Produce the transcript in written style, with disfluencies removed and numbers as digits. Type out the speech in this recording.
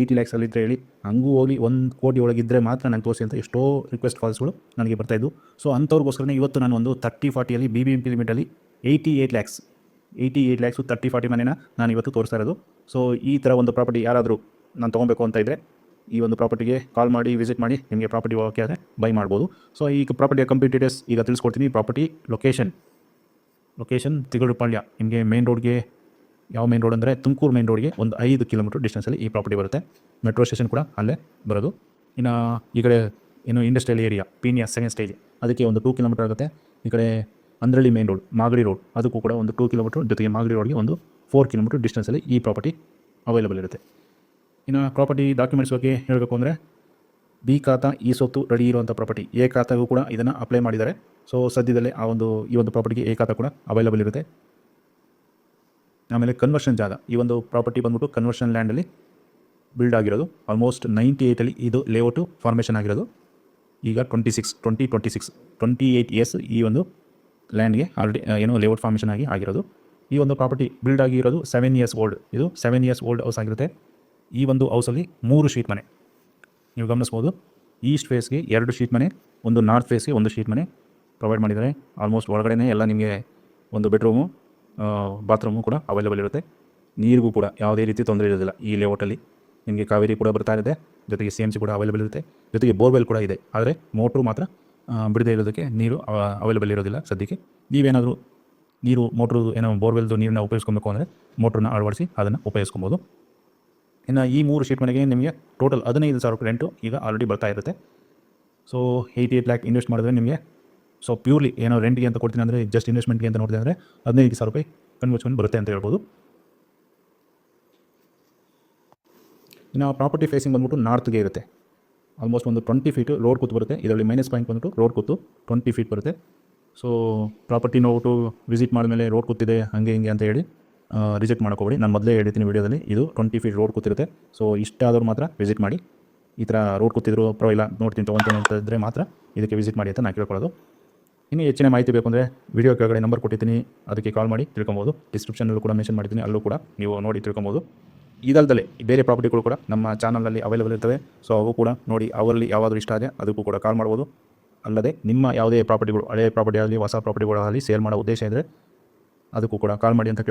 80 ಲ್ಯಾಕ್ಸಲ್ಲಿ ಇದ್ದರೆ ಹೇಳಿ, ಹಂಗೂ ಹೋಗಲಿ 1 ಕೋಟಿ ಒಳಗಿದ್ದರೆ ಮಾತ್ರ ನಂಗೆ ತೋರಿಸಿ ಅಂತ ಎಷ್ಟೋ ರಿಕ್ವೆಸ್ಟ್ ಕಾಲ್ಸ್ಗಳು ನನಗೆ ಬರ್ತಾಯಿದ್ದು. ಸೊ ಅಂಥವ್ರಿಗೋಸ್ಕರನೇ ಇವತ್ತು ನಾನು ಒಂದು 30-40 BBMP ಲಿಮಿಟಲ್ಲಿ 88 ಲ್ಯಾಕ್ಸ್ 30-40 ಮನೆನ ನಾನು ಇವತ್ತು ತೋರಿಸ್ತಾ ಇರೋದು. ಸೊ ಈ ಥರ ಒಂದು ಪ್ರಾಪರ್ಟಿ ಯಾರಾದರೂ ನಾನು ತೊಗೊಬೇಕು ಅಂತ ಇದ್ದರೆ ಈ ಒಂದು ಪ್ರಾಪರ್ಟಿಗೆ ಕಾಲ್ ಮಾಡಿ, ವಿಸಿಟ್ ಮಾಡಿ, ನಿಮಗೆ ಪ್ರಾಪರ್ಟಿ ಓಕೆ ಆದರೆ ಬೈ ಮಾಡ್ಬೋದು. ಸೊ ಈ ಪ್ರಾಪರ್ಟಿಯ ಕಂಪ್ಲೀಟ್ ಡೀಟೇಲ್ಸ್ ಈಗ ತಿಳಿಸ್ಕೊಡ್ತೀನಿ. ಪ್ರಾಪರ್ಟಿ ಲೊಕೇಶನ್ ತಿಗಡುಪಾಳ್ಯ, ನಿಮಗೆ ಮೇನ್ ರೋಡ್ಗೆ, ಯಾವ ಮೇನ್ ರೋಡ್ ಅಂದರೆ ತುಮಕೂರು ಮೇನ್ ರೋಡ್ಗೆ ಒಂದು 5 ಕಿಲೋಮೀಟರ್ ಡಿಸ್ಟೆನ್ಸಲ್ಲಿ ಈ ಪ್ರಾಪರ್ಟಿ ಬರುತ್ತೆ. ಮೆಟ್ರೋ ಸ್ಟೇಷನ್ ಕೂಡ ಅಲ್ಲೇ ಬರೋದು. ಇನ್ನು ಈ ಕಡೆ ಏನು industrial area Peenya second stage, ಅದಕ್ಕೆ ಒಂದು 2 ಕಿಲೋಮೀಟರ್ ಆಗುತ್ತೆ. ಈ ಕಡೆ Andrahalli main road, Magadi road, ಅದಕ್ಕೂ ಕೂಡ ಒಂದು 2 ಕಿಲೋಮೀಟರ್, ಜೊತೆಗೆ ಮಾಗಡಿ ರೋಡ್ಗೆ ಒಂದು 4 ಕಿಲೋಮೀಟರ್ ಡಿಸ್ಟೆನ್ಸಲ್ಲಿ ಈ ಪ್ರಾಪರ್ಟಿ ಅವೈಲೇಬಲ್ ಇರುತ್ತೆ. ಇನ್ನು ಪ್ರಾಪರ್ಟಿ ಡಾಕ್ಯುಮೆಂಟ್ಸ್ ಬಗ್ಗೆ ಹೇಳಬೇಕು ಅಂದರೆ ಬಿ ಖಾತಾ ಈ ಸೊತ್ತು ರೆಡಿ ಇರುವಂಥ ಪ್ರಾಪರ್ಟಿ. ಎ ಖಾತಾಗೂ ಕೂಡ ಇದನ್ನು ಅಪ್ಲೈ ಮಾಡಿದ್ದಾರೆ. ಸೊ ಸದ್ಯದಲ್ಲೇ ಈ ಒಂದು ಪ್ರಾಪರ್ಟಿಗೆ ಎ ಖಾತಾ ಕೂಡ ಅವೈಲೇಬಲ್ ಇರುತ್ತೆ. ಆಮೇಲೆ ಕನ್ವರ್ಷನ್ ಜಾಗ, ಈ ಒಂದು ಪ್ರಾಪರ್ಟಿ ಬಂದ್ಬಿಟ್ಟು ಕನ್ವರ್ಷನ್ ಲ್ಯಾಂಡಲ್ಲಿ ಬಿಲ್ಡ್ ಆಗಿರೋದು. ಆಲ್ಮೋಸ್ಟ್ 98ಅಲ್ಲಿ ಇದು ಲೇಔಟು ಫಾರ್ಮೇಷನ್ ಆಗಿರೋದು. ಈಗ 28 ಇಯರ್ಸ್ ಈ ಒಂದು ಲ್ಯಾಂಡ್ಗೆ ಆಲ್ರೆಡಿ ಲೇಔಟ್ ಫಾರ್ಮೇಷನ್ ಆಗಿರೋದು. ಈ ಒಂದು ಪ್ರಾಪರ್ಟಿ ಬಿಲ್ಡ್ ಆಗಿರೋದು 7 ಇಯರ್ಸ್ ಓಲ್ಡ್. ಇದು 7 ಇಯರ್ಸ್ ಓಲ್ಡ್ ಹೌಸ್ ಆಗಿರುತ್ತೆ. ಈ ಒಂದು ಹೌಸಲ್ಲಿ 3 ಶೀಟ್ ಮನೆ ನೀವು ಗಮನಿಸ್ಬೋದು. ಈಸ್ಟ್ ಫೇಸ್ಗೆ 2 ಶೀಟ್ ಮನೆ, ಒಂದು ನಾರ್ತ್ ಫೇಸ್ಗೆ 1 ಶೀಟ್ ಮನೆ ಪ್ರೊವೈಡ್ ಮಾಡಿದ್ದಾರೆ. ಆಲ್ಮೋಸ್ಟ್ ಒಳಗಡೆ ಎಲ್ಲ ನಿಮಗೆ ಒಂದು ಬೆಡ್ರೂಮು, ಬಾತ್ರೂಮು ಕೂಡ ಅವೈಲೇಬಲ್ ಇರುತ್ತೆ. ನೀರಿಗೂ ಕೂಡ ಯಾವುದೇ ರೀತಿ ತೊಂದರೆ ಇರೋದಿಲ್ಲ. ಈ ಲೇಔಟಲ್ಲಿ ನಿಮಗೆ ಕಾವೇರಿ ಕೂಡ ಬರ್ತಾ ಇದೆ, ಜೊತೆಗೆ CMC ಕೂಡ ಅವೈಲೇಬಲ್ ಇರುತ್ತೆ, ಜೊತೆಗೆ ಬೋರ್ವೆಲ್ ಕೂಡ ಇದೆ. ಆದರೆ ಮೋಟ್ರು ಮಾತ್ರ ಬಿಡದೇ ಇರೋದಕ್ಕೆ ನೀರು ಅವೈಲೇಬಲ್ ಇರೋದಿಲ್ಲ ಸದ್ಯಕ್ಕೆ. ನೀವೇನಾದರೂ ಮೋಟ್ರು ಬೋರ್ವೆಲ್ದು ನೀರನ್ನ ಉಪಯೋಗಿಸ್ಕೊಬೇಕು ಅಂದರೆ ಮೋಟ್ರನ್ನ ಅಳವಡಿಸಿ ಅದನ್ನು ಉಪಯೋಗಿಸ್ಕೊಬೋದು. ಇನ್ನು ಈ 3 ಶೀಟ್ ಮನೆಗೆ ನಿಮಗೆ ಟೋಟಲ್ 15,000 ರೆಂಟು ಈಗ ಆಲ್ರೆಡಿ ಬರ್ತಾ ಇರುತ್ತೆ. ಸೊ 88 ಲ್ಯಾಕ್ ಇನ್ವೆಸ್ಟ್ ಮಾಡಿದ್ರೆ ನಿಮಗೆ, ಸೊ ಪ್ಯೂರ್ಲಿ ರೆಂಟ್ಗೆ ಅಂತ ಕೊಡ್ತೀನಿ ಅಂದರೆ, ಜಸ್ಟ್ ಇನ್ವೆಸ್ಟ್ಮೆಂಟ್ಗೆ ಅಂತ ನೋಡಿದೆ ಅಂದರೆ 15,000 ರೂಪಾಯಿ ಕನ್ವರ್ಷನ್ ಬರುತ್ತೆ ಅಂತ ಹೇಳ್ಬೋದು. ಇನ್ನು ಪ್ರಾಪರ್ಟಿ ಫೇಸಿಂಗ್ ಬಂದ್ಬಿಟ್ಟು ನಾರ್ತ್ಗೆ ಇರುತ್ತೆ. ಆಲ್ಮೋಸ್ಟ್ ಒಂದು 20 ಫೀಟು ರೋಡ್ ಕೂತು ಬರುತ್ತೆ. ಇದರಲ್ಲಿ ಮೈನಸ್ ಪಾಯಿಂಟ್ ಬಂದ್ಬಿಟ್ಟು ರೋಡ್ ಕೂತು 20 ಫೀಟ್ ಬರುತ್ತೆ. ಸೊ ಪ್ರಾಪರ್ಟಿ ನೋಡ್ಬಿಟ್ಟು ವಿಸಿಟ್ ಮಾಡಿದ್ಮೇಲೆ ರೋಡ್ ಕೂತಿದೆ ಹಂಗೆ ಹಿಂಗೆ ಅಂತ ಹೇಳಿ ರಿಜೆಕ್ಟ್ ಮಾಡ್ಕೋಬೇಡಿ. ನಾನು ಮೊದಲೇ ಹೇಳ್ತೀನಿ ವೀಡಿಯೋದಲ್ಲಿ, ಇದು 20 ಫೀಟ್ ರೋಡ್ ಕೂತಿರುತ್ತೆ. ಸೊ ಇಷ್ಟ ಆದರೂ ಮಾತ್ರ ವಿಸಿಟ್ ಮಾಡಿ. ಈ ಥರ ರೋಡ್ ಕೂತಿದ್ರು ಪರವಾಗಿಲ್ಲ, ನೋಡ್ತೀನಿ ತೊಗೊತೀನಿ ಅಂತ ಇದ್ದರೆ ಮಾತ್ರ ಇದಕ್ಕೆ ವಿಸಿಟ್ ಮಾಡಿ ಅಂತ ನಾನು ಕೇಳ್ಕೊಳ್ಳೋದು. ಇನ್ನು ಹೆಚ್ಚಿನ ಮಾಹಿತಿ ಬೇಕು ಅಂದರೆ ವಿಡಿಯೋ ಕೆಳಗಡೆ ನಂಬರ್ ಕೊಟ್ಟಿದ್ದೀನಿ, ಅದಕ್ಕೆ ಕಾಲ್ ಮಾಡಿ ತಿಳ್ಕೊಬೋದು. ಡಿಸ್ಕ್ರಿಪ್ಷನಲ್ಲೂ ಕೂಡ ಮೆನ್ಷನ್ ಮಾಡಿದ್ದೀನಿ, ಅಲ್ಲೂ ಕೂಡ ನೀವು ನೋಡಿ ತಿಳ್ಕೊಬೋದು. ಇದಲ್ಲದೆ ಬೇರೆ ಪ್ರಾಪರ್ಟಿಗಳು ಕೂಡ ನಮ್ಮ ಚಾನಲಲ್ಲಿ ಅವೈಲೇಬಲ್ ಇರ್ತವೆ. ಸೊ ಅವು ಕೂಡ ನೋಡಿ, ಅವರಲ್ಲಿ ಯಾವಾದರೂ ಇಷ್ಟ ಆದರೆ ಅದಕ್ಕೂ ಕೂಡ ಕಾಲ್ ಮಾಡ್ಬೋದು. ಅಲ್ಲದೆ ನಿಮ್ಮ ಯಾವುದೇ ಪ್ರಾಪರ್ಟಿಗಳು, ಹಳೆಯ ಪ್ರಾಪರ್ಟಿ ಆಗಲಿ ಹೊಸ ಪ್ರಾಪರ್ಟಿಗಳಾಗಲಿ ಸೇಲ್ ಮಾಡೋ ಉದ್ದೇಶ ಇದ್ದರೆ ಅದಕ್ಕೂ ಕೂಡ ಕಾಲ್ ಮಾಡಿ ಅಂತ